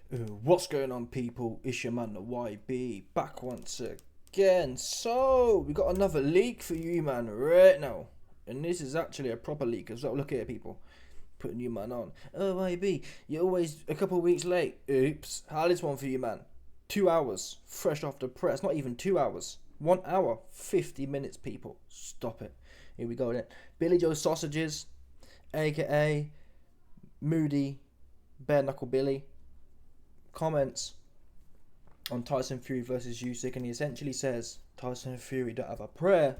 What's going on, people? It's your man, the YB, back once again. So, we got another leak for you, man, right now. And this is actually a proper leak as well. Look at it, people. Putting you, man, on. Oh, YB, you're always a couple of weeks late. Oops. How this one for you, man? 2 hours, fresh off the press. Not even 2 hours. 1 hour, 50 minutes, people. Stop it. Here we go then. Billy Joe Sausages, aka Moody, Bare Knuckle Billy, comments on Tyson Fury versus Usyk, and he essentially says Tyson Fury don't have a prayer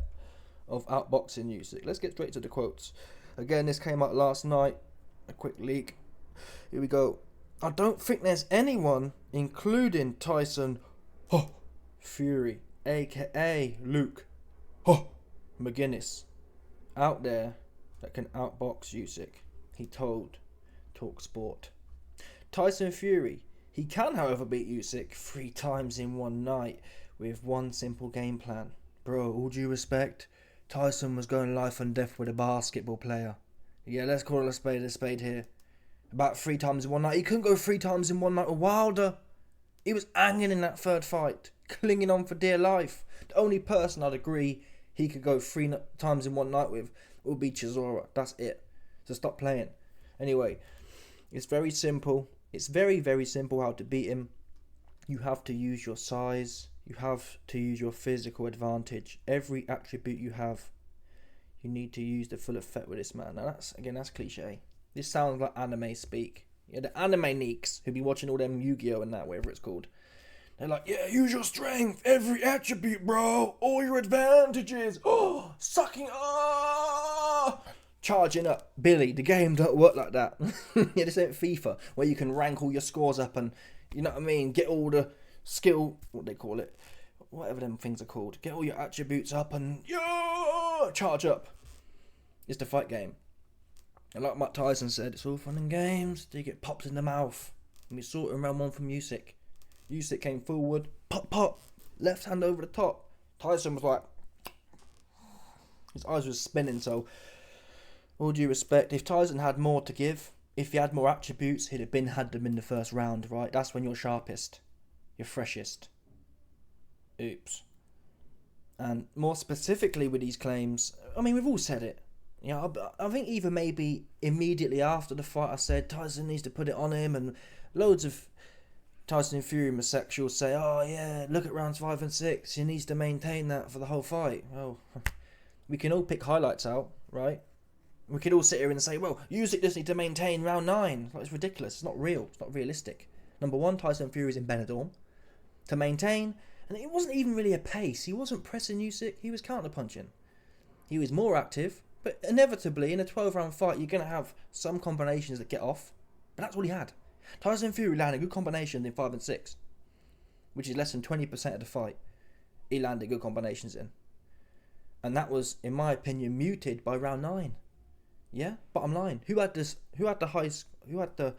of outboxing Usyk. Let's get straight to the quotes. Again, this came out last night, a quick leak. Here we go. I don't think there's anyone, including Tyson Fury, aka Luke McGuinness, out there that can outbox Usyk, he told TalkSport. Tyson Fury, he can, however, beat Usyk 3 times in one night with one simple game plan. Bro, all due respect, Tyson was going life and death with a basketball player. Yeah, let's call it a spade here. About 3 times in one night. He couldn't go 3 times in one night with Wilder. He was hanging in that third fight, clinging on for dear life. The only person I'd agree he could go 3 times in one night with would be Chisora. That's it. So stop playing. Anyway, it's very simple. It's very, very simple how to beat him. You have to use your size. You have to use your physical advantage. Every attribute you have, you need to use the full effect with this man. Now that's cliche. This sounds like anime speak. Yeah, the anime neeks who be watching all them Yu-Gi-Oh! And that, whatever it's called. They're like, yeah, use your strength, every attribute, bro. All your advantages. Oh, sucking. Oh, charging up. Billy, the game don't work like that. Yeah, this ain't FIFA, where you can rank all your scores up and, you know what I mean, get all the skill, what they call it, whatever them things are called. Get all your attributes up and, charge up. It's the fight game. And like Mike Tyson said, it's all fun and games till you get popped in the mouth. And we saw it in round 1 from Usyk. Usyk came forward, pop, left hand over the top. Tyson was like, his eyes were spinning. So, all due respect, if Tyson had more to give, if he had more attributes, he'd have had them in the first round, right? That's when you're sharpest, you're freshest. Oops. And more specifically with these claims, I mean, we've all said it. You know, I think even maybe immediately after the fight I said Tyson needs to put it on him, and loads of Tyson Fury homosexuals say, oh yeah, look at rounds 5 and 6, he needs to maintain that for the whole fight. Well, we can all pick highlights out, right? We could all sit here and say, well, Usyk just need to maintain round 9. Like, it's ridiculous, it's not real, it's not realistic. Number 1, Tyson Fury's in Benidorm. To maintain, and it wasn't even really a pace, he wasn't pressing Usyk, he was counter-punching. He was more active. But inevitably, in a 12-round fight, you're going to have some combinations that get off. But that's all he had. Tyson Fury landed good combinations in 5 and 6, which is less than 20% of the fight. He landed good combinations in. And that was, in my opinion, muted by round 9. Yeah? Bottom line. Who had the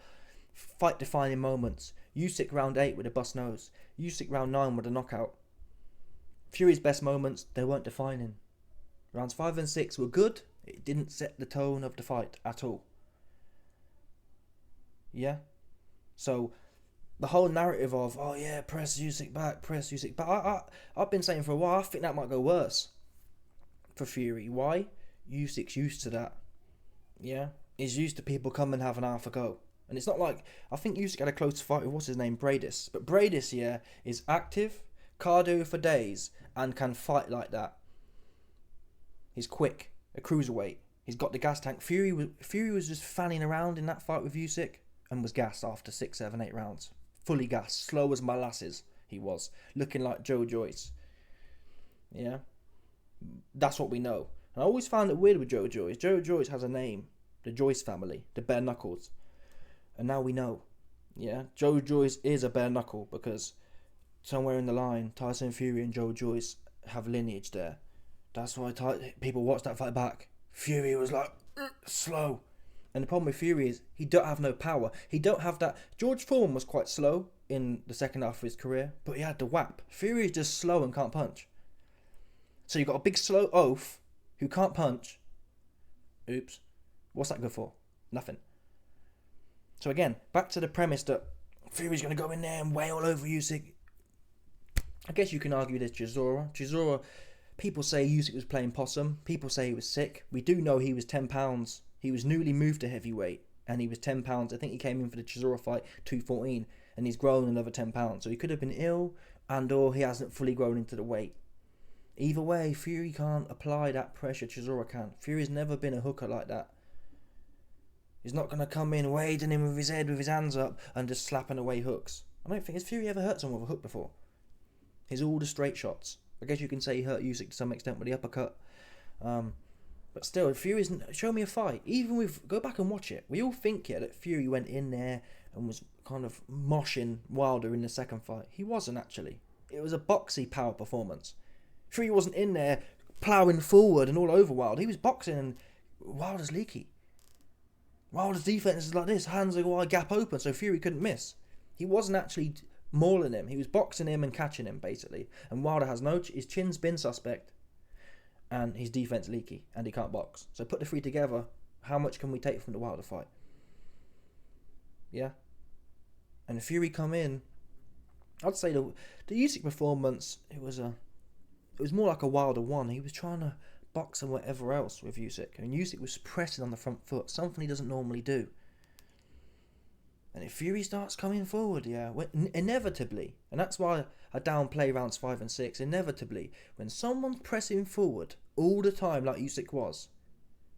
fight-defining moments? Usyk round 8 with a bust nose. Usyk round 9 with a knockout. Fury's best moments, they weren't defining. Rounds 5 and 6 were good. It didn't set the tone of the fight at all. Yeah? So, the whole narrative of, oh yeah, press Usyk back. I've been saying for a while, I think that might go worse for Fury. Why? Usyk's used to that. Yeah? He's used to people come and have an half a go. And it's not like, I think Usyk had a close fight with, what's his name, Bradis. But Bradis, yeah, is active, cardio for days, and can fight like that. He's quick, a cruiserweight. He's got the gas tank. Fury was just fanning around in that fight with Usyk and was gassed after 6, 7, 8 rounds. Fully gassed, slow as molasses he was, looking like Joe Joyce. Yeah? That's what we know. And I always found it weird with Joe Joyce. Joe Joyce has a name, the Joyce family, the bare knuckles. And now we know. Yeah? Joe Joyce is a bare knuckle because somewhere in the line, Tyson Fury and Joe Joyce have lineage there. That's why people watch that fight back. Fury was like, slow. And the problem with Fury is he don't have no power. He don't have that. George Foreman was quite slow in the second half of his career, but he had the whap. Fury is just slow and can't punch. So you've got a big slow oaf who can't punch. Oops. What's that good for? Nothing. So again, back to the premise that Fury's going to go in there and weigh all over Usyk. I guess you can argue there's Chisora. Chisora, people say Usyk was playing possum. People say he was sick. We do know he was 10 pounds. He was newly moved to heavyweight, and he was 10 pounds. I think he came in for the Chisora fight 214, and he's grown another 10 pounds. So he could have been ill, and or he hasn't fully grown into the weight. Either way, Fury can't apply that pressure Chisora can. Fury's never been a hooker like that. He's not going to come in wading him with his head with his hands up and just slapping away hooks. I don't think, has Fury ever hurt someone with a hook before? He's all the straight shots. I guess you can say he hurt Usyk to some extent with the uppercut. But still, Fury's, show me a fight. Even with, go back and watch it. We all think that Fury went in there and was kind of moshing Wilder in the second fight. He wasn't actually. It was a boxy power performance. Fury wasn't in there ploughing forward and all over Wilder. He was boxing and Wilder's leaky. Wilder's defense is like this, hands are wide gap open, so Fury couldn't miss. He wasn't actually mauling him. He was boxing him and catching him, basically. And Wilder has his chin's been suspect, and his defense leaky, and he can't box. So put the three together, how much can we take from the Wilder fight? Yeah? And if Fury come in, I'd say the Usyk performance, it was more like a Wilder one. He was trying to box and whatever else with Usyk. And Usyk was pressing on the front foot, something he doesn't normally do. And if Fury starts coming forward, inevitably, and that's why I downplay rounds 5 and 6, inevitably, when someone's pressing forward all the time like Usyk was,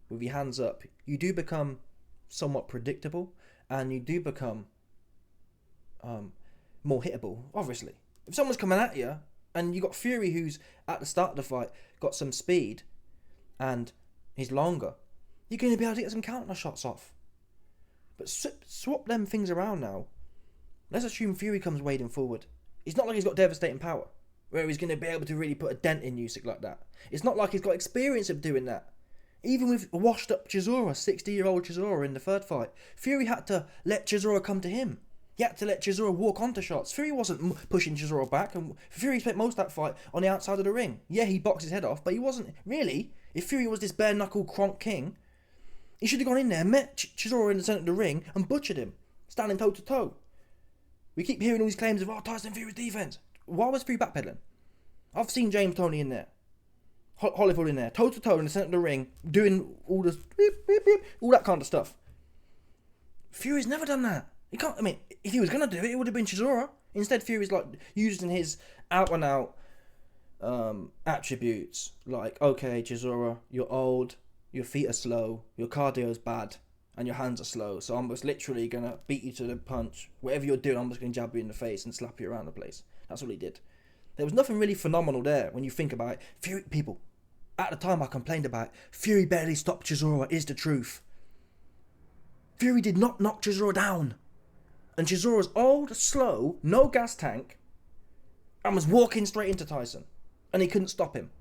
with your hands up, you do become somewhat predictable, and you do become more hittable, obviously. If someone's coming at you, and you got Fury who's, at the start of the fight, got some speed, and he's longer, you're going to be able to get some counter shots off. But swap them things around now. Let's assume Fury comes wading forward. It's not like he's got devastating power, where he's going to be able to really put a dent in Usyk like that. It's not like he's got experience of doing that. Even with washed up Chisora, 60-year-old Chisora in the third fight, Fury had to let Chisora come to him. He had to let Chisora walk onto shots. Fury wasn't pushing Chisora back, and Fury spent most of that fight on the outside of the ring. Yeah, he boxed his head off, but he wasn't really. If Fury was this bare-knuckle Kronk king, he should have gone in there, met Chisora in the centre of the ring, and butchered him, standing toe-to-toe. We keep hearing all these claims of, Tyson Fury's defence. Why was Fury backpedaling? I've seen James Toney in there, Holyfield in there, toe-to-toe in the centre of the ring, doing all this, beep, beep, beep, all that kind of stuff. Fury's never done that. He can't. I mean, if he was going to do it, it would have been Chisora. Instead, Fury's like using his out-and-out attributes. Like, okay, Chisora, you're old, your feet are slow, your cardio's bad, and your hands are slow. So I'm just literally going to beat you to the punch. Whatever you're doing, I'm just going to jab you in the face and slap you around the place. That's what he did. There was nothing really phenomenal there when you think about it. Fury, people, at the time I complained about it, Fury barely stopped Chisora, is the truth. Fury did not knock Chisora down. And Chisora's old, slow, no gas tank, and was walking straight into Tyson. And he couldn't stop him.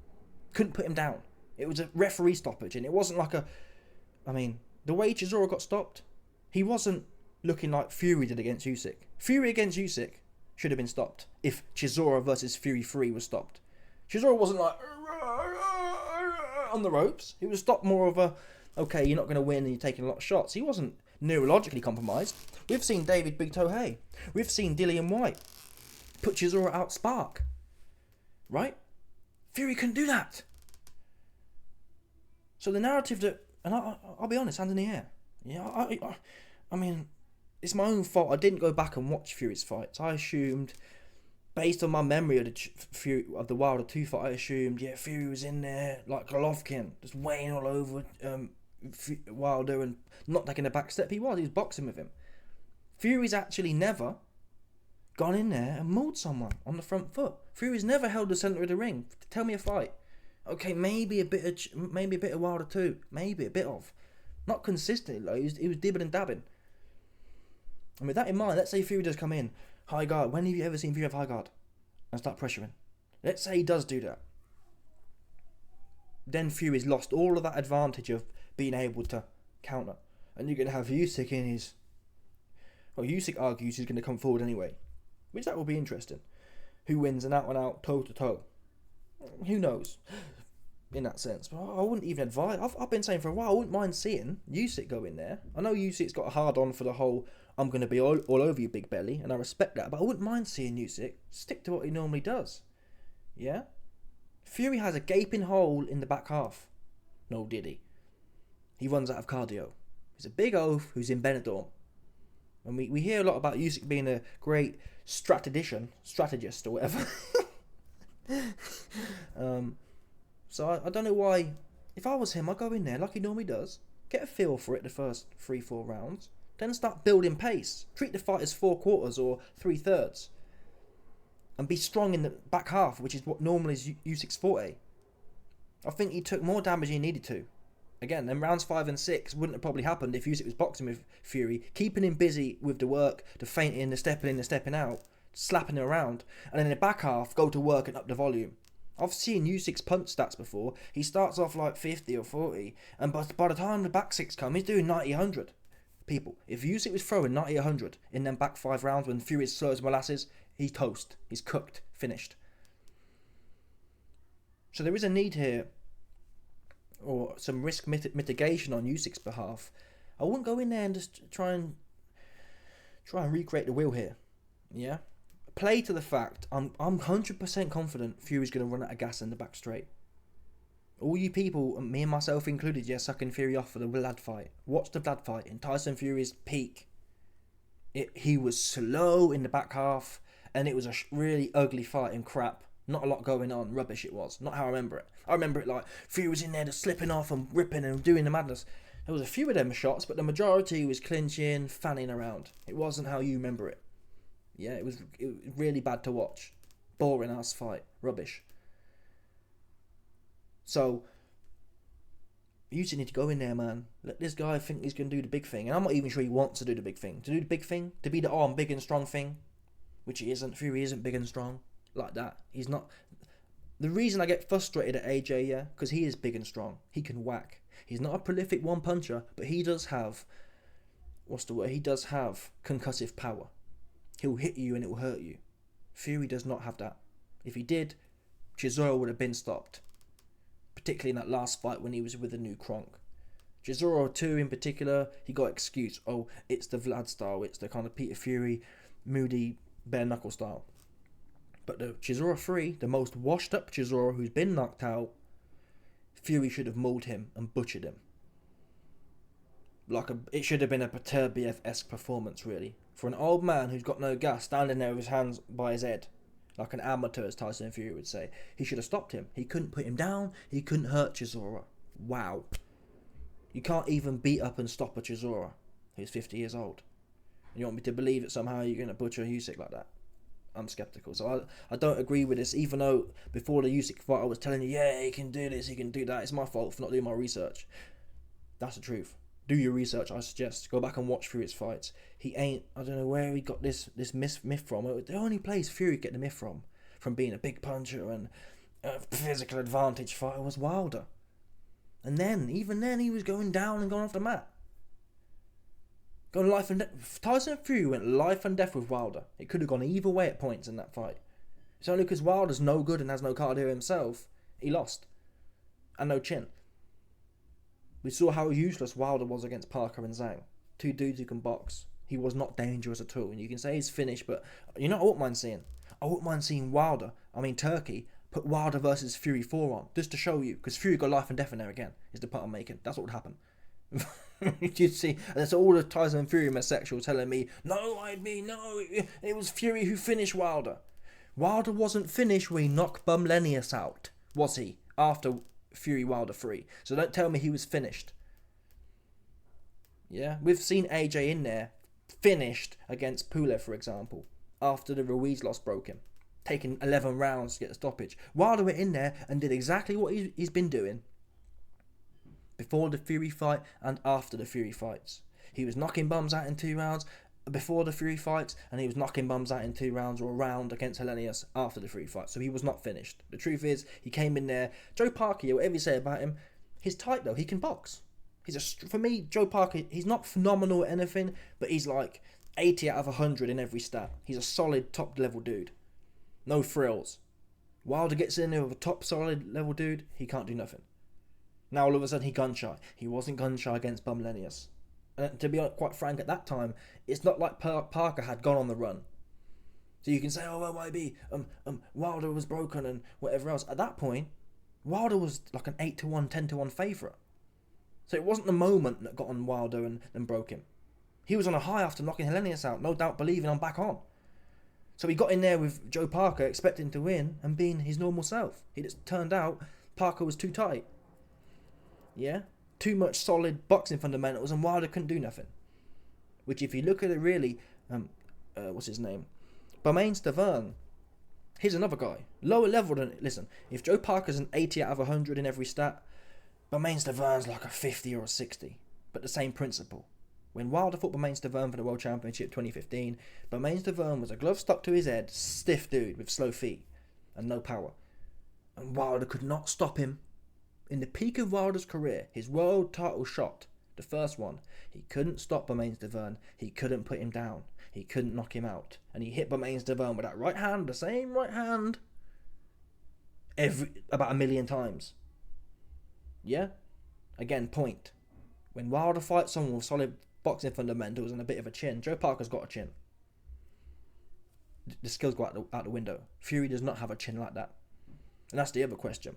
Couldn't put him down. It was a referee stoppage, and it wasn't like the way Chisora got stopped, he wasn't looking like Fury did against Usyk. Fury against Usyk should have been stopped if Chisora versus Fury 3 was stopped. Chisora wasn't like on the ropes. He was stopped more of a, okay, you're not going to win and you're taking a lot of shots. He wasn't neurologically compromised. We've seen David Big Toe Hay. We've seen Dillian White put Chisora out spark. Right? Fury couldn't do that. So the narrative that, and I'll be honest, hand in the air. Yeah, I mean, it's my own fault. I didn't go back and watch Fury's fights. I assumed, based on my memory of the Wilder 2 fight, I assumed, Fury was in there like Golovkin, just weighing all over Wilder and not taking a back step. He was boxing with him. Fury's actually never gone in there and mauled someone on the front foot. Fury's never held the centre of the ring. Tell me a fight. Okay, maybe a bit of Wilder 2. Maybe a bit of. Not consistently though. He was dibbing and dabbing. And with that in mind, let's say Fury does come in, high guard. When have you ever seen Fury have high guard? And start pressuring. Let's say he does do that. Then Fury's lost all of that advantage of being able to counter. And you're going to have Usyk in his... Well, Usyk argues he's going to come forward anyway. Which that will be interesting. Who wins an out-and-out toe-to-toe? Who knows? In that sense. But I wouldn't even advise... I've been saying for a while, I wouldn't mind seeing Usyk go in there. I know Usyk's got a hard-on for the whole I'm going to be all over you, big belly, and I respect that. But I wouldn't mind seeing Usyk stick to what he normally does. Yeah? Fury has a gaping hole in the back half. No, did he? He runs out of cardio. He's a big oaf who's in Benidorm. And we hear a lot about Usyk being a great strategist or whatever. So I don't know why. If I was him, I'd go in there like he normally does. Get a feel for it the first 3-4 rounds. Then start building pace. Treat the fight as 4 quarters or 3/3. And be strong in the back half, which is what normally is Usyk's forte. I think he took more damage than he needed to. Again, then rounds 5 and 6 wouldn't have probably happened if Usyk was boxing with Fury, keeping him busy with the work, the feinting, the stepping out, slapping him around, and then in the back half, go to work and up the volume. I've seen Usyk's punch stats before. He starts off like 50 or 40, and by the time the back 6 come, he's doing 90-100. People, if Usyk was throwing 90-100 in them back 5 rounds when Fury is slow as molasses, he's toast. He's cooked. Finished. So there is a need here, or some risk mitigation on Usyk's behalf. I wouldn't go in there and just try and recreate the wheel here. Yeah? Play to the fact, I'm 100% confident Fury's going to run out of gas in the back straight. All you people, me and myself included, sucking Fury off for the Vlad fight. Watch the Vlad fight in Tyson Fury's peak. He was slow in the back half, and it was a really ugly fight and crap. Not a lot going on, rubbish it was. Not how I remember it. I remember it like Fury was in there just slipping off and ripping and doing the madness. There was a few of them shots, but the majority was clinching, fanning around. It wasn't how you remember it. Yeah, it was really bad to watch. Boring ass fight. Rubbish. So, you just need to go in there, man. Let this guy think he's going to do the big thing. And I'm not even sure he wants to do the big thing. To do the big thing, to be the I'm big and strong thing, which he isn't. Fury isn't big and strong like that. He's not. The reason I get frustrated at AJ, because he is big and strong. He can whack. He's not a prolific one puncher, but he does have, He does have concussive power. He'll hit you and it will hurt you. Fury does not have that. If he did, Chisora would have been stopped. Particularly in that last fight when he was with the new Kronk. Chisora 2 in particular, he got excuse. Oh, it's the Vlad style. It's the kind of Peter Fury, moody, bare knuckle style. But the Chisora 3, the most washed up Chisora who's been knocked out, Fury should have mauled him and butchered him. It should have been a Peterbiev-esque performance, really. For an old man who's got no gas, standing there with his hands by his head, like an amateur, as Tyson Fury would say, he should have stopped him. He couldn't put him down. He couldn't hurt Chisora. Wow. You can't even beat up and stop a Chisora who's 50 years old. And you want me to believe that somehow you're going to butcher Usyk like that? I'm skeptical. So I don't agree with this, even though before the Usyk fight I was telling you, yeah, he can do this, he can do that. It's my fault for not doing my research. That's the truth. Do your research, I suggest. Go back and watch Fury's fights. He ain't, I don't know where he got this myth from. The only place Fury get the myth from being a big puncher and a physical advantage fighter, was Wilder. And then, even then, he was going down and going off the mat. Going life and death. Tyson Fury went life and death with Wilder. It could have gone either way at points in that fight. It's only because Wilder's no good and has no cardio himself, he lost. And no chin. We saw how useless Wilder was against Parker and Zhang. 2 dudes who can box. He was not dangerous at all. And you can say he's finished, but you know what I wouldn't mind seeing? I wouldn't mind seeing Turkey, put Wilder versus Fury 4 on. Just to show you. Because Fury got life and death in there again. Is the part I'm making. That's what would happen. You see, that's all the Tyson Fury homosexual telling me, no, it was Fury who finished Wilder. Wilder wasn't finished when he knocked Bumlenius out, was he? After Fury Wilder 3. So don't tell me he was finished. Yeah, we've seen AJ in there, finished against Pulev, for example, after the Ruiz loss broke him, taking 11 rounds to get the stoppage. Wilder went in there and did exactly what he's been doing before the Fury fight and after the Fury fights. He was knocking bums out in 2 rounds before the Fury fights, and he was knocking bums out in 2 rounds or a round against Helenius after the Fury fight. So he was not finished. The truth is, he came in there. Joe Parker, whatever you say about him, he's tight though. He can box. For me, Joe Parker, he's not phenomenal at anything, but he's like 80 out of 100 in every stat. He's a solid top level dude. No frills. Wilder gets in there with a top solid level dude, he can't do nothing. Now all of a sudden he gun shy. He wasn't gun shy against Bumlenius. And to be quite frank, at that time, it's not like Parker had gone on the run. So you can say, oh, well, YB, Wilder was broken and whatever else. At that point, Wilder was like an 8-1, 10-1 favourite. So it wasn't the moment that got on Wilder and broke him. He was on a high after knocking Hellenius out, no doubt believing I'm back on. So he got in there with Joe Parker expecting to win and being his normal self. It just turned out Parker was too tight. Yeah? Too much solid boxing fundamentals and Wilder couldn't do nothing. Which if you look at it really, what's his name? Bermain Stavern, here's another guy. Lower level than, listen, if Joe Parker's an 80 out of 100 in every stat, Bermain Stavern's like a 50 or a 60. But the same principle. When Wilder fought Bermain Stavern for the World Championship 2015, Bermain Stavern was a glove stuck to his head, stiff dude with slow feet and no power. And Wilder could not stop him. In the peak of Wilder's career, his world title shot, the first one, he couldn't stop Bermain Stavern. He couldn't put him down. He couldn't knock him out. And he hit Bermain Stavern with that right hand, the same right hand, about 1 million times. Yeah? Again, point. When Wilder fights someone with solid boxing fundamentals and a bit of a chin, Joe Parker's got a chin. The skills go out the window. Fury does not have a chin like that. And that's the other question.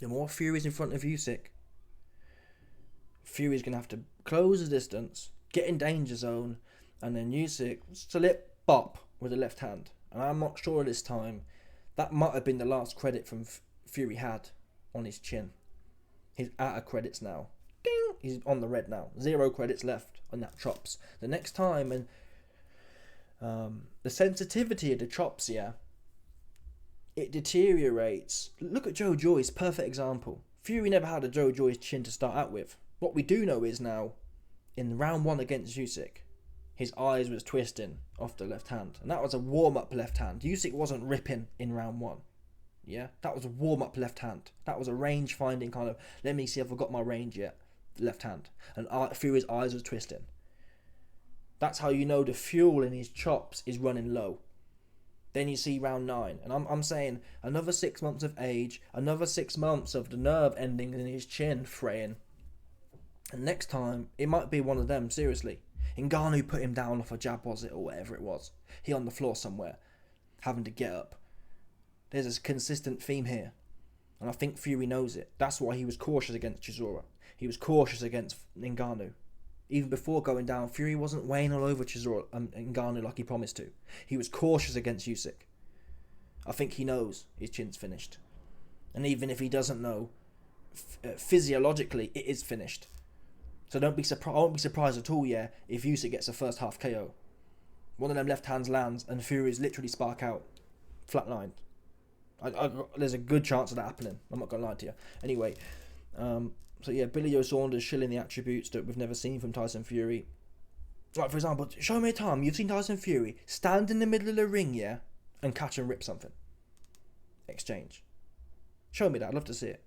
The more Fury's in front of Usyk, Fury's going to have to close the distance, get in danger zone, and then Usyk slip bop with the left hand. And I'm not sure this time. That might have been the last credit from Fury had on his chin. He's out of credits now. Ding! He's on the red now. 0 credits left on that chops. The next time, and the sensitivity of the chops, yeah, it deteriorates. Look at Joe Joyce, perfect example. Fury never had a Joe Joyce chin to start out with. What we do know is now, in round 1 against Usyk, his eyes was twisting off the left hand. And that was a warm-up left hand. Usyk wasn't ripping in round 1. Yeah? That was a warm-up left hand. That was a range-finding kind of, let me see if I've got my range yet. Left hand. And Fury's eyes was twisting. That's how you know the fuel in his chops is running low. Then you see round 9. And I'm saying another 6 months of age, another 6 months of the nerve endings in his chin fraying. And next time, it might be one of them, seriously. Ngannou put him down off a jab, was it, or whatever it was. He on the floor somewhere, having to get up. There's a consistent theme here. And I think Fury knows it. That's why he was cautious against Chisora. He was cautious against Ngannou. Even before going down, Fury wasn't weighing all over Chisora and Ngannou like he promised to. He was cautious against Usyk. I think he knows his chin's finished. And even if he doesn't know, physiologically, it is finished. So don't be surprised. I won't be surprised at all, yeah, if Usyk gets a first half KO. One of them left hands lands and Fury's literally spark out, flatlined. There's a good chance of that happening. I'm not gonna lie to you. Anyway, so yeah, Billy Joe Saunders shilling the attributes that we've never seen from Tyson Fury. Like for example, show me a time you've seen Tyson Fury stand in the middle of the ring, yeah, and catch and rip something. Exchange. Show me that. I'd love to see it.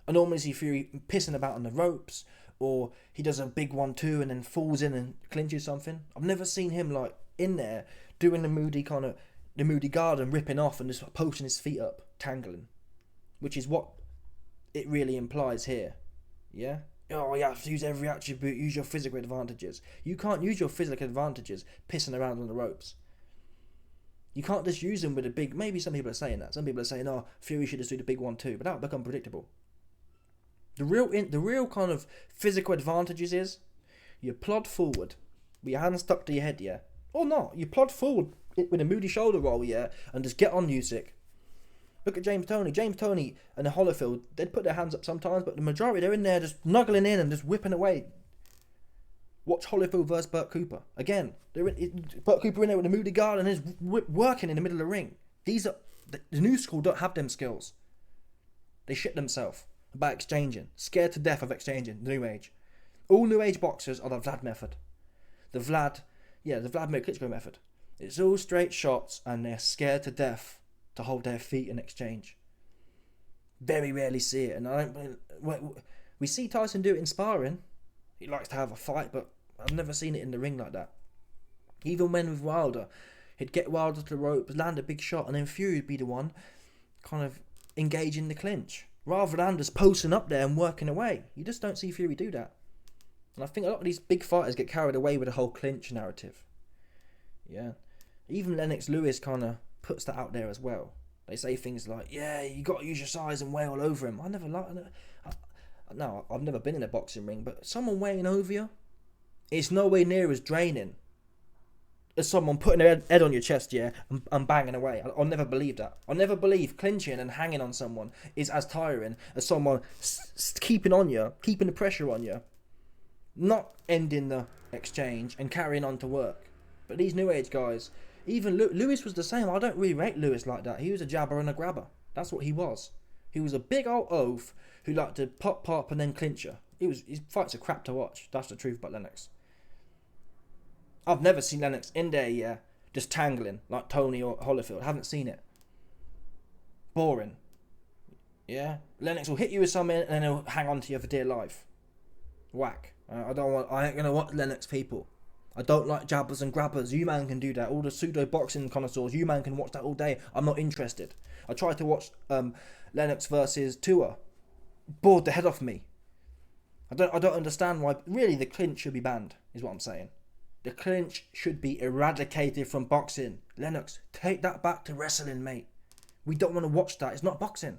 I normally see Fury pissing about on the ropes, or he does a big 1-2 and then falls in and clinches something. I've never seen him like in there doing the moody guard and ripping off and just posting his feet up, tangling, which is what it really implies here. Yeah? Oh, you have to use every attribute, use your physical advantages. You can't use your physical advantages pissing around on the ropes. You can't just use them with a big, maybe some people are saying that. Some people are saying, oh, Fury should just do the big 1-2, but that would become predictable. The real kind of physical advantages is you plod forward with your hands stuck to your head, yeah? Or not. You plod forward with a moody shoulder roll, yeah? And just get on Usyk. Look at James Toney. James Toney and the Holyfield, they'd put their hands up sometimes, but the majority, they're in there just snuggling in and just whipping away. Watch Holyfield versus Burt Cooper. Again, Burt Cooper in there with a moody guard and is working in the middle of the ring. The new school don't have them skills. They shit themselves about exchanging. Scared to death of exchanging. The new age. All new age boxers are the Vlad method. The Vladimir Klitschko method. It's all straight shots and they're scared to death to hold their feet in exchange. Very rarely see it. And we see Tyson do it in sparring. He likes to have a fight, but I've never seen it in the ring like that. Even when with Wilder, he'd get Wilder to the ropes, land a big shot, and then Fury would be the one kind of engaging the clinch. Rather than just posting up there and working away. You just don't see Fury do that. And I think a lot of these big fighters get carried away with the whole clinch narrative. Yeah. Even Lennox Lewis kind of puts that out there as well. They say things like, yeah, you got to use your size and weigh all over him. No, I've never been in a boxing ring, but someone weighing over you, it's nowhere near as draining as someone putting their head on your chest, yeah, and banging away. I'll never believe that. I'll never believe clinching and hanging on someone is as tiring as someone keeping on you, keeping the pressure on you, not ending the exchange and carrying on to work. But these new age guys, even Lewis was the same. I don't really rate Lewis like that. He was a jabber and a grabber. That's what he was. He was a big old oaf who liked to pop and then clinch you. His fights are crap to watch. That's the truth about Lennox. I've never seen Lennox in there, yeah, just tangling like Tony or Holyfield. Haven't seen it. Boring. Yeah, Lennox will hit you with something and then he'll hang on to you for dear life. Whack. I ain't gonna watch Lennox people. I don't like jabbers and grabbers. You man can do that. All the pseudo boxing connoisseurs, you man can watch that all day. I'm not interested. I tried to watch Lennox versus Tua. Bored the head off me. I don't understand why. Really, the clinch should be banned, is what I'm saying. The clinch should be eradicated from boxing. Lennox, take that back to wrestling, mate. We don't want to watch that. It's not boxing.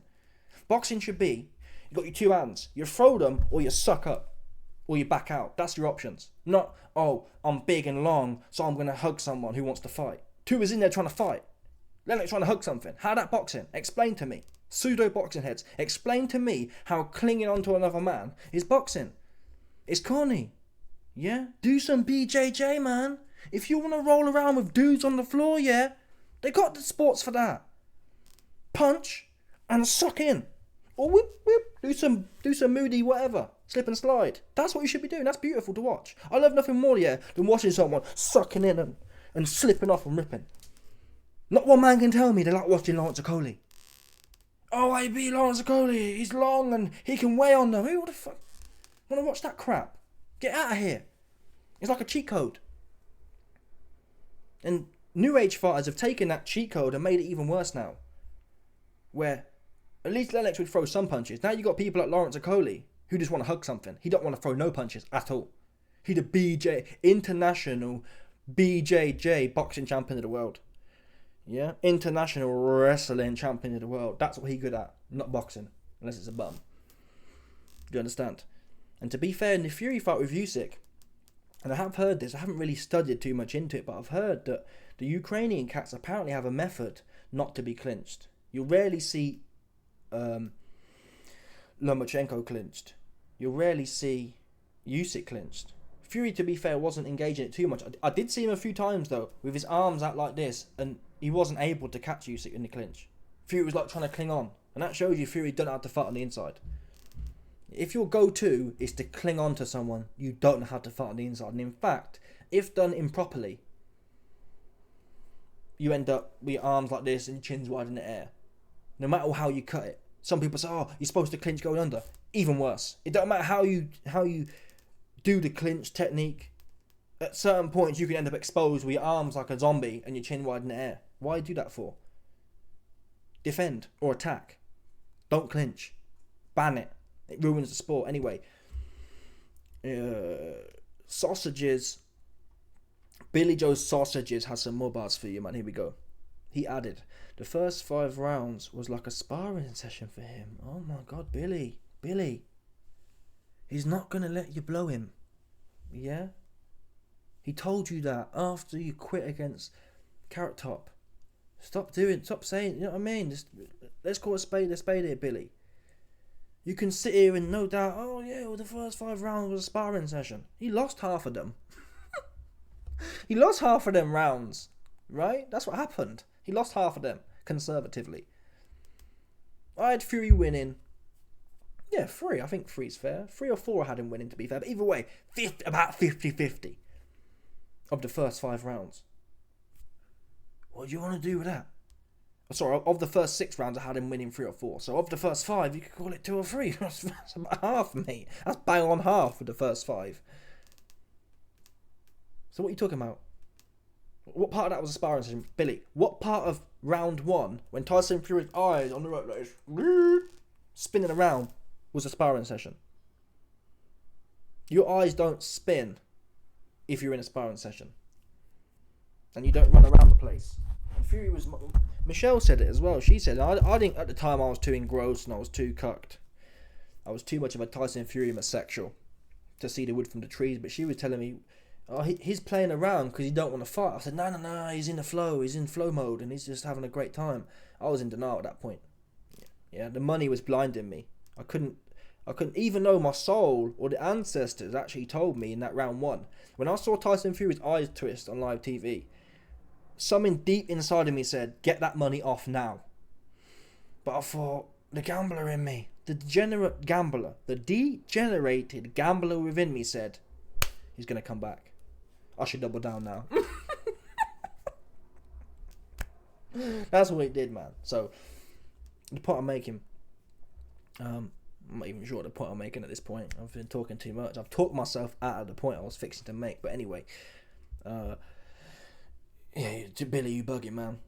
Boxing should be, you got your two hands. You throw them or you suck up. Or you back out. That's your options. Not, oh, I'm big and long, so I'm going to hug someone who wants to fight. Two is in there trying to fight. Lennox trying to hug something. How that boxing? Explain to me. Pseudo boxing heads. Explain to me how clinging onto another man is boxing. It's corny. Yeah? Do some BJJ, man. If you want to roll around with dudes on the floor, yeah, they got the sports for that. Punch and suck in. Or whip, do some moody whatever. Slip and slide. That's what you should be doing. That's beautiful to watch. I love nothing more, yeah, than watching someone sucking in and slipping off and ripping. Not one man can tell me they like watching Lawrence Okoli. Oh, I beat Lawrence Okoli. He's long and he can weigh on them. Who the fuck want to watch that crap? Get out of here. It's like a cheat code. And new age fighters have taken that cheat code and made it even worse now. Where at least Lennox would throw some punches. Now you got people like Lawrence Okoli who just want to hug something. He don't want to throw no punches at all. He the international BJJ boxing champion of the world. Yeah, international wrestling champion of the world. That's what he good at, not boxing, unless it's a bum. Do you understand? And to be fair, in the Fury fight with Usyk, and I have heard this, I haven't really studied too much into it, but I've heard that the Ukrainian cats apparently have a method not to be clinched. You'll rarely see Lomachenko clinched. You'll rarely see Usyk clinched. Fury, to be fair, wasn't engaging it too much. I did see him a few times, though, with his arms out like this, and he wasn't able to catch Usyk in the clinch. Fury was like trying to cling on, and that shows you Fury don't know how to fight on the inside. If your go-to is to cling on to someone, you don't know how to fight on the inside. And in fact, if done improperly, you end up with your arms like this and your chin's wide in the air. No matter how you cut it. Some people say, oh, you're supposed to clinch going under. Even worse. It don't matter how you do the clinch technique. At certain points, you can end up exposed with your arms like a zombie and your chin wide in the air. Why do that for? Defend or attack. Don't clinch. Ban it. It ruins the sport. Anyway, sausages. Billy Joe's Sausages has some more bars for you, man. Here we go. He added, the first 5 rounds was like a sparring session for him. Oh my God, Billy. He's not going to let you blow him. Yeah? He told you that after you quit against Carrot Top. Stop saying, you know what I mean? Just, let's call a spade here, Billy. You can sit here and no doubt, oh yeah, well, the first 5 rounds was a sparring session. He lost half of them. He lost half of them rounds, right? That's what happened. He lost half of them, conservatively. I had Fury winning. Yeah, 3. I think 3's fair. 3 or 4 I had him winning, to be fair. But either way, about 50-50 of the first 5 rounds. What do you want to do with that? Sorry, of the first 6 rounds, I had him winning 3 or 4. So of the first 5, you could call it 2 or 3. That's about half, mate. That's bang on half of the first 5. So what are you talking about? What part of that was a sparring session? Billy, what part of round 1, when Tyson Fury's eyes on the rope like this, spinning around, was a sparring session? Your eyes don't spin if you're in a sparring session. And you don't run around the place. Fury was... Michelle said it as well. She said, I think at the time I was too engrossed and I was too cucked. I was too much of a Tyson Fury homosexual to see the wood from the trees. But she was telling me, oh, he's playing around because he don't want to fight. I said, no, he's in the flow. He's in flow mode and he's just having a great time. I was in denial at that point. Yeah, the money was blinding me. I couldn't, even though my soul or the ancestors actually told me in that round one. When I saw Tyson Fury's eyes twist on live TV, something deep inside of me said, get that money off now. But I thought, the gambler in me, the degenerate gambler, the degenerated gambler within me said, he's going to come back. I should double down now. That's what it did, man. So, the point I'm making, I'm not even sure the point I'm making at this point. I've been talking too much. I've talked myself out of the point I was fixing to make. But anyway, yeah, Billy, you bugging, man.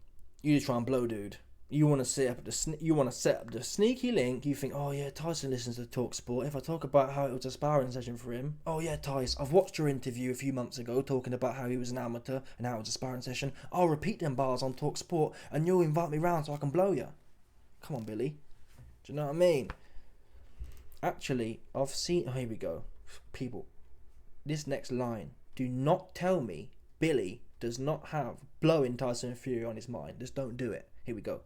You just try and blow, dude. You want to set up the sneaky link. You think, oh yeah, Tyson listens to Talk Sport. If I talk about how it was a sparring session for him, oh yeah, Tyson, I've watched your interview a few months ago talking about how he was an amateur and how it was a sparring session. I'll repeat them bars on Talk Sport, and you'll invite me round so I can blow you. Come on, Billy. Do you know what I mean? Actually, I've seen. Oh, here we go, people. This next line. Do not tell me Billy does not have blowing Tyson Fury on his mind. Just don't do it. Here we go.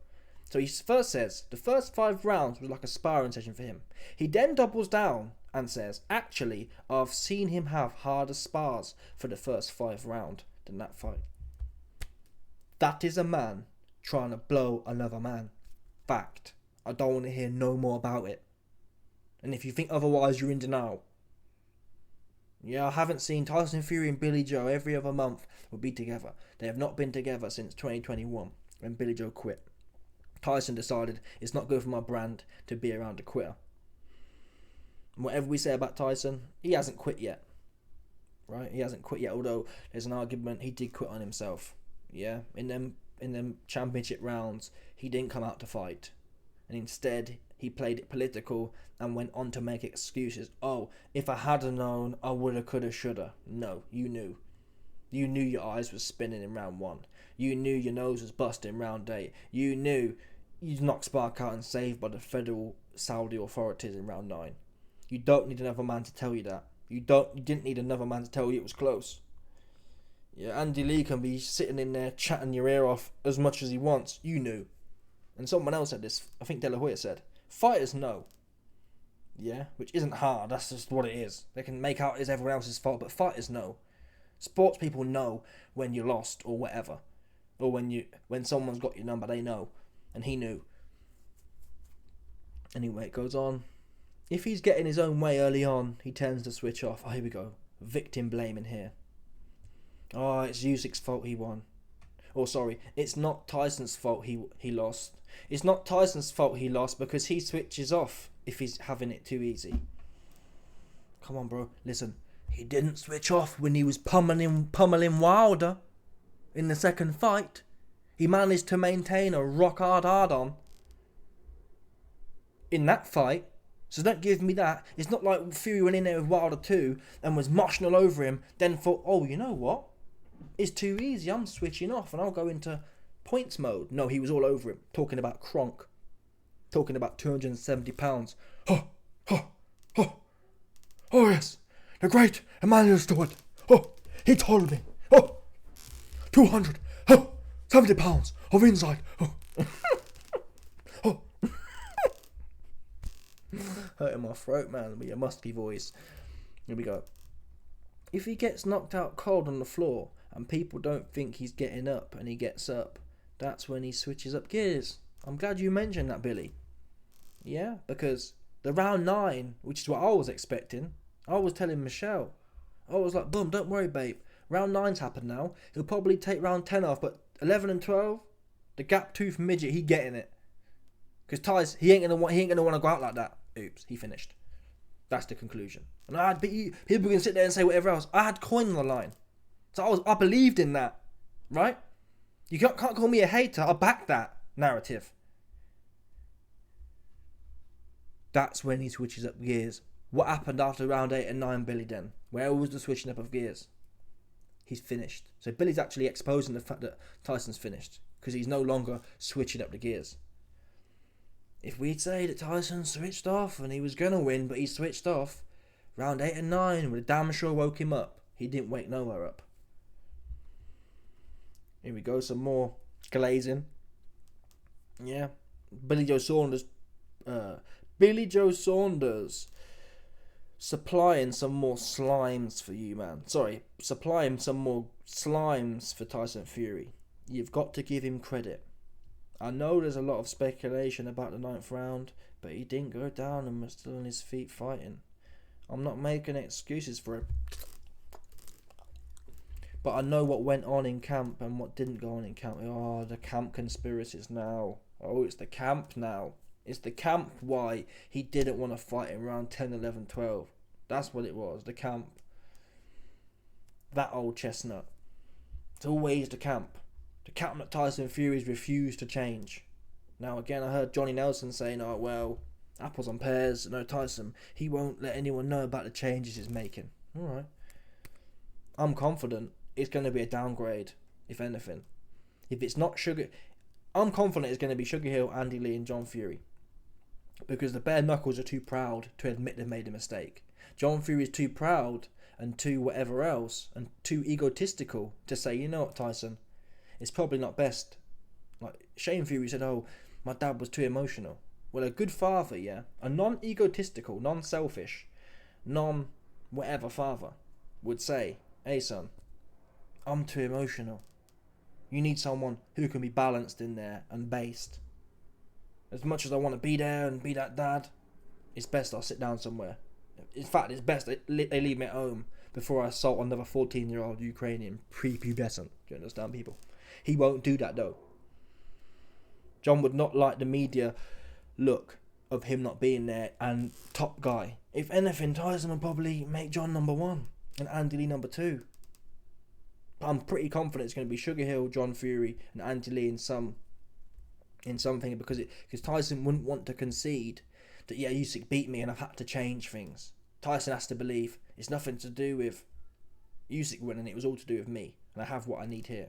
So he first says the first 5 rounds was like a sparring session for him. He then doubles down and says, actually, I've seen him have harder spars for the first 5 rounds than that fight. That is a man trying to blow another man. Fact. I don't want to hear no more about it. And if you think otherwise, you're in denial. Yeah, I haven't seen Tyson Fury and Billy Joe every other month will be together. They have not been together since 2021 when Billy Joe quit. Tyson decided it's not good for my brand to be around a quitter. And whatever we say about Tyson, he hasn't quit yet. Right? He hasn't quit yet, although there's an argument he did quit on himself. Yeah? In them championship rounds, he didn't come out to fight. And instead, he played it political and went on to make excuses. Oh, if I had known, I woulda, coulda, shoulda. No, you knew. You knew your eyes were spinning in round 1. You knew your nose was busting in round 8. You knew you knocked Spark out and saved by the federal Saudi authorities in round 9. You don't need another man to tell you that. You didn't need another man to tell you it was close. Yeah, Andy Lee can be sitting in there chatting your ear off as much as he wants. You knew. And someone else said this. I think De La Hoya said, fighters know. Yeah, which isn't hard. That's just what it is. They can make out it's everyone else's fault, but fighters know. Sports people know when you're lost or whatever. Or when someone's got your number, they know. And he knew. Anyway, it goes on. If he's getting his own way early on, he tends to switch off. Oh, here we go. Victim blaming here. Oh, it's Usyk's fault he won. Or sorry, it's not Tyson's fault he lost. It's not Tyson's fault he lost because he switches off if he's having it too easy. Come on, bro. Listen. He didn't switch off when he was pummeling Wilder in the second fight. He managed to maintain a rock hard on in that fight. So don't give me that. It's not like Fury went in there with Wilder 2 and was moshing all over him, then thought, oh, you know what? It's too easy. I'm switching off and I'll go into points mode. No, he was all over him. Talking about Kronk. Talking about 270 pounds. Oh yes. The great Emmanuel Stewart. Oh, he told me. 270 pounds of inside. Hurting my throat, man, with your musky voice. Here we go. If he gets knocked out cold on the floor and people don't think he's getting up and he gets up, that's when he switches up gears. I'm glad you mentioned that, Billy. Yeah, because the round 9, which is what I was expecting, I was telling Michelle. I was like, boom, don't worry, babe. Round 9's happened now. He'll probably take round 10 off, but 11 and 12, the gap tooth midget, he getting it. Because Tyson, he ain't gonna want to go out like that. Oops, he finished. That's the conclusion. And people can sit there and say whatever else. I had coin on the line, so I believed in that, right? You can't call me a hater. I back that narrative. That's when he switches up gears. What happened after round 8 and 9, Billy then? Where was the switching up of gears? He's finished. So Billy's actually exposing the fact that Tyson's finished, because he's no longer switching up the gears. If we'd say that Tyson switched off and he was going to win, but he switched off, round 8 and 9 would have damn sure woke him up. He didn't wake nowhere up. Here we go, some more glazing. Yeah. Billy Joe Saunders supplying some more slimes for you, man. Sorry, supplying some more slimes for Tyson Fury. You've got to give him credit. I know there's a lot of speculation about the 9th round, but he didn't go down and was still on his feet fighting. I'm not making excuses for it, but I know what went on in camp and what didn't go on in camp. Oh, the camp conspiracies now. Oh, it's the camp now. It's the camp why he didn't want to fight in round 10, 11, 12. That's what it was, the camp. That old chestnut. It's always the camp. The camp that Tyson Fury's refused to change. Now again, I heard Johnny Nelson saying, oh well, apples and pears. No, Tyson, he won't let anyone know about the changes he's making. Alright. I'm confident it's going to be a downgrade, if anything. If it's not Sugar... I'm confident it's going to be Sugar Hill, Andy Lee and John Fury. Because the bare knuckles are too proud to admit they've made a mistake. John Fury is too proud and too whatever else and too egotistical to say, you know what, Tyson, it's probably not best. Like Shane Fury said, oh, my dad was too emotional. Well, a good father, yeah, a non-egotistical, non-selfish, non-whatever father would say, hey son, I'm too emotional. You need someone who can be balanced in there and based. As much as I want to be there and be that dad, it's best I sit down somewhere. In fact, it's best they leave me at home before I assault another 14-year-old Ukrainian prepubescent. Do you understand, people? He won't do that, though. John would not like the media look of him not being there and top guy. If anything, Tyson will probably make John number 1 and Andy Lee number 2. But I'm pretty confident it's going to be Sugar Hill, John Fury and Andy Lee in something, because Tyson wouldn't want to concede that, yeah, Usyk beat me and I've had to change things. Tyson has to believe it's nothing to do with Usyk winning, it was all to do with me, and I have what I need here.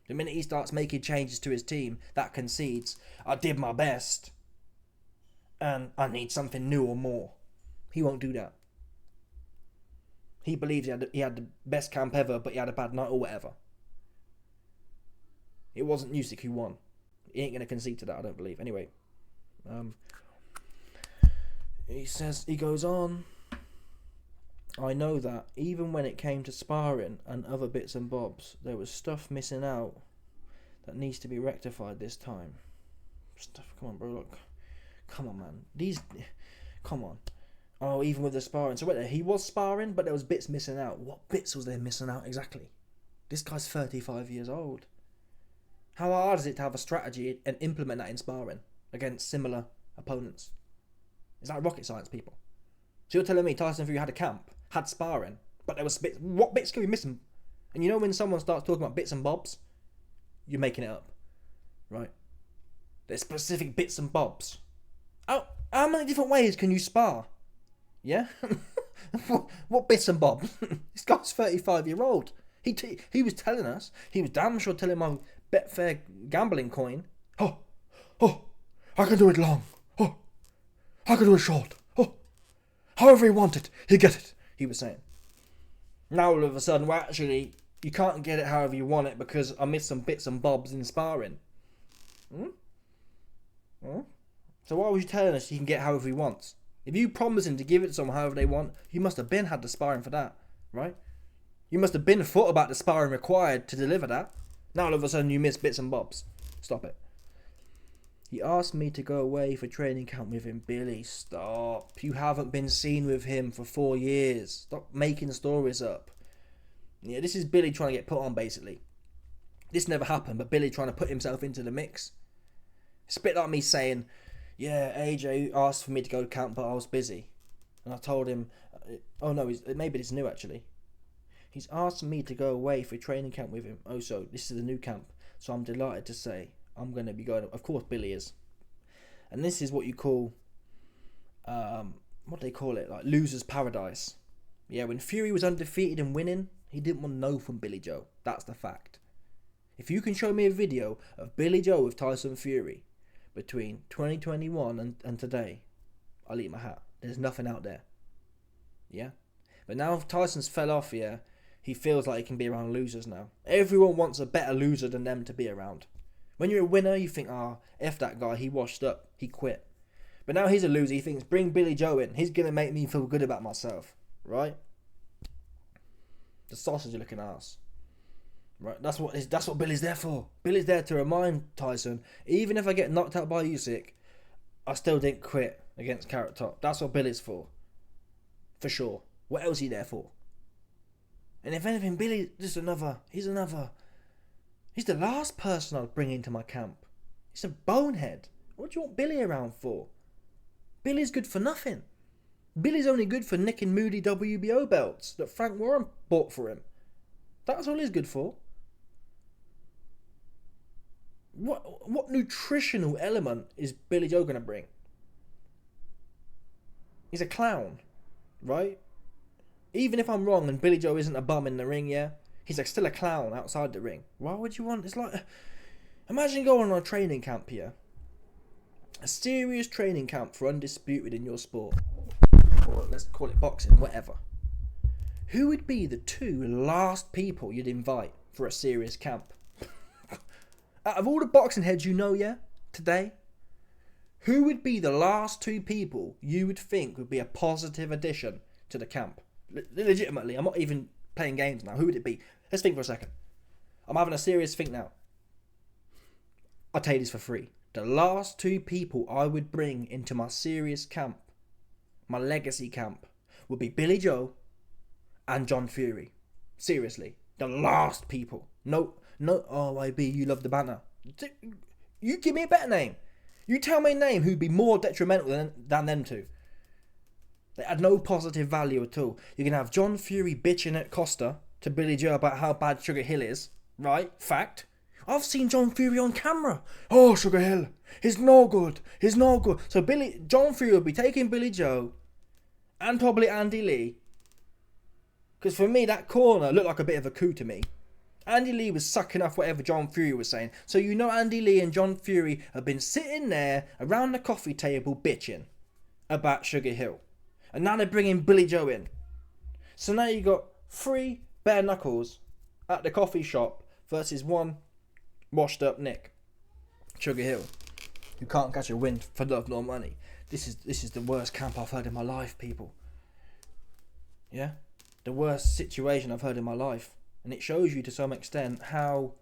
The minute he starts making changes to his team, that concedes, I did my best, and I need something new or more. He won't do that. He believes he had the best camp ever, but he had a bad night or whatever. It wasn't Usyk who won. He ain't going to concede to that, I don't believe. Anyway, he goes on, I know that even when it came to sparring and other bits and bobs, there was stuff missing out that needs to be rectified this time. Come on, bro, look. Come on, man. Come on. Oh, even with the sparring. So wait, he was sparring, but there was bits missing out. What bits was there missing out exactly? This guy's 35 years old. How hard is it to have a strategy and implement that in sparring against similar opponents? It's like rocket science, people. So you're telling me Tyson Fury had a camp, had sparring, but there was bits. What bits can we miss? And you know when someone starts talking about bits and bobs, you're making it up, right? There's specific bits and bobs. How many different ways can you spar? Yeah? What bits and bobs? This guy's 35-year-old. He was telling us, he was damn sure telling my Betfair gambling coin, oh, I can do it long. Oh, I can do it short. Oh, however he wanted, he get it, he was saying. Now all of a sudden, well actually, you can't get it however you want it because I missed some bits and bobs in sparring. So why was you telling us you can get however he wants? If you promising to give it to someone however they want, you must have been had the sparring for that, right? You must have been thought about the sparring required to deliver that. Now all of a sudden you miss bits and bobs. Stop it. He asked me to go away for training camp with him. Billy, stop. You haven't been seen with him for 4 years. Stop making stories up. Yeah, this is Billy trying to get put on, basically. This never happened, but Billy trying to put himself into the mix. It's a bit like me saying, yeah, AJ asked for me to go to camp, but I was busy. And I told him, oh no, maybe it's new actually. He's asked me to go away for training camp with him. Oh, so this is the new camp. So I'm delighted to say I'm going to be going. Of course, Billy is. And this is what you call what do they call it? Like loser's paradise. Yeah, when Fury was undefeated and winning, he didn't want no from Billy Joe. That's the fact. If you can show me a video of Billy Joe with Tyson Fury between 2021 and today, I'll eat my hat. There's nothing out there. Yeah? But now Tyson's fell off, yeah, he feels like he can be around losers now. Everyone wants a better loser than them to be around. When you're a winner, you think, F that guy, he washed up, he quit. But now he's a loser, he thinks, bring Billy Joe in. He's going to make me feel good about myself. Right? The sausage looking ass. Right? That's what Billy's there for. Billy's there to remind Tyson, even if I get knocked out by Usyk, I still didn't quit against Carrot Top. That's what Billy's for. For sure. What else is he there for? And if anything, Billy, he's the last person I'd bring into my camp. He's a bonehead. What do you want Billy around for? Billy's good for nothing. Billy's only good for nicking moody WBO belts that Frank Warren bought for him. That's all he's good for. What nutritional element is Billy Joe going to bring? He's a clown, right? Even if I'm wrong and Billy Joe isn't a bum in the ring, yeah, he's like still a clown outside the ring. Why would you want? It's like, imagine going on a training camp here, a serious training camp for undisputed in your sport, or let's call it boxing, whatever. Who would be the two last people you'd invite for a serious camp? Out of all the boxing heads you know, yeah, today, who would be the last two people you would think would be a positive addition to the camp? Legitimately, I'm not even playing games now. Who would it be? Let's think for a second. I'm having a serious think now. I'll tell you this for free. The last two people I would bring into my serious camp, my legacy camp, would be Billy Joe and John Fury. Seriously. The last people. No, YB, you love the banter. You give me a better name. You tell me a name who'd be more detrimental than them two. They had no positive value at all. You can have John Fury bitching at Costa to Billy Joe about how bad Sugar Hill is. Right? Fact. I've seen John Fury on camera. Oh, Sugar Hill. He's no good. He's no good. So John Fury would be taking Billy Joe and probably Andy Lee. Because for me, that corner looked like a bit of a coup to me. Andy Lee was sucking off whatever John Fury was saying. So you know Andy Lee and John Fury have been sitting there around the coffee table bitching about Sugar Hill. And now they're bringing Billy Joe in. So now you got 3 bare knuckles at the coffee shop versus 1 washed up Nick, Sugar Hill, who can't catch a wind for love nor money. This is the worst camp I've heard in my life, people. Yeah? The worst situation I've heard in my life. And it shows you to some extent how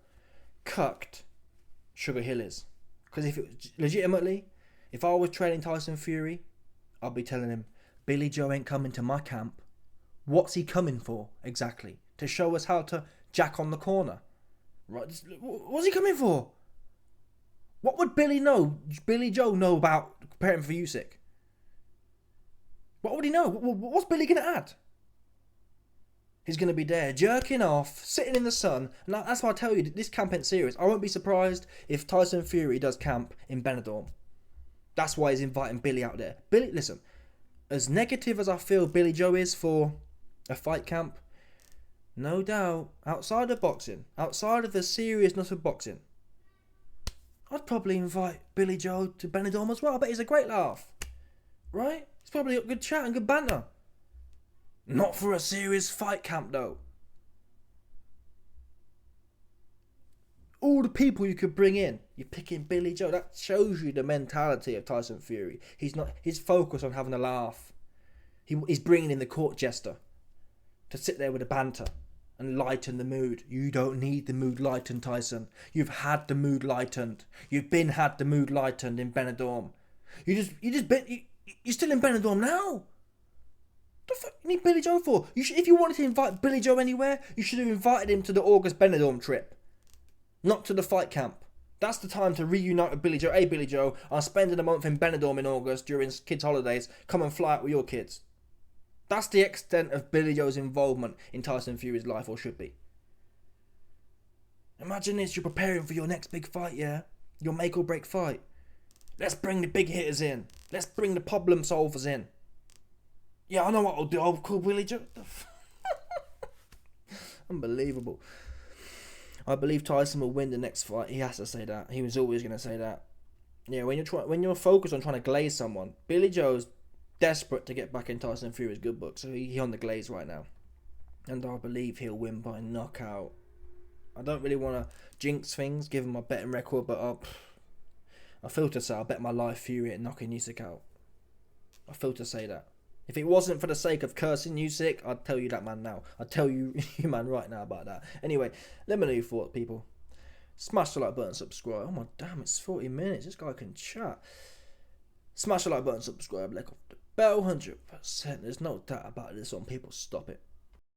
cucked Sugar Hill is. Because if I was training Tyson Fury, I'd be telling him, Billy Joe ain't coming to my camp. What's he coming for, exactly? To show us how to jack on the corner. Right? What's he coming for? What would Billy Joe know about preparing for Usyk? What would he know? What's Billy going to add? He's going to be there, jerking off, sitting in the sun. And that's why I tell you, this camp ain't serious. I won't be surprised if Tyson Fury does camp in Benidorm. That's why he's inviting Billy out there. Billy, listen, as negative as I feel Billy Joe is for a fight camp, no doubt, outside of boxing, outside of the seriousness of boxing, I'd probably invite Billy Joe to Benidorm as well. I bet he's a great laugh. Right? It's probably a good chat and good banter. Not for a serious fight camp though. All the people you could bring in, you're picking Billy Joe. That shows you the mentality of Tyson Fury. He's focused on having a laugh. He's bringing in the court jester to sit there with a banter and lighten the mood. You don't need the mood lightened, Tyson. You've had the mood lightened. You've had the mood lightened in Benidorm. You're still in Benidorm now. What the fuck you need Billy Joe for? If you wanted to invite Billy Joe anywhere, you should have invited him to the August Benidorm trip. Not to the fight camp. That's the time to reunite with Billy Joe. Hey Billy Joe, I'm spending a month in Benidorm in August during kids' holidays. Come and fly out with your kids. That's the extent of Billy Joe's involvement in Tyson Fury's life, or should be. Imagine this, you're preparing for your next big fight, yeah? Your make or break fight. Let's bring the big hitters in. Let's bring the problem solvers in. Yeah, I know what I'll do. I'll call Billy Joe. Unbelievable. I believe Tyson will win the next fight. He has to say that. He was always going to say that. Yeah, when you're focused on trying to glaze someone, Billy Joe's desperate to get back in Tyson Fury's good book, so he's on the glaze right now. And I believe he'll win by knockout. I don't really want to jinx things, give him my betting record, but I feel to say I'll bet my life Fury at knocking Usyk out. I feel to say that. If it wasn't for the sake of cursing Usyk, I'd tell you that man now. I'd tell you man right now about that. Anyway, let me know your thoughts, people. Smash the like button, subscribe. Oh my damn, it's 40 minutes. This guy can chat. Smash the like button, subscribe, like off the bell, 100%. There's no doubt about this one. People stop it.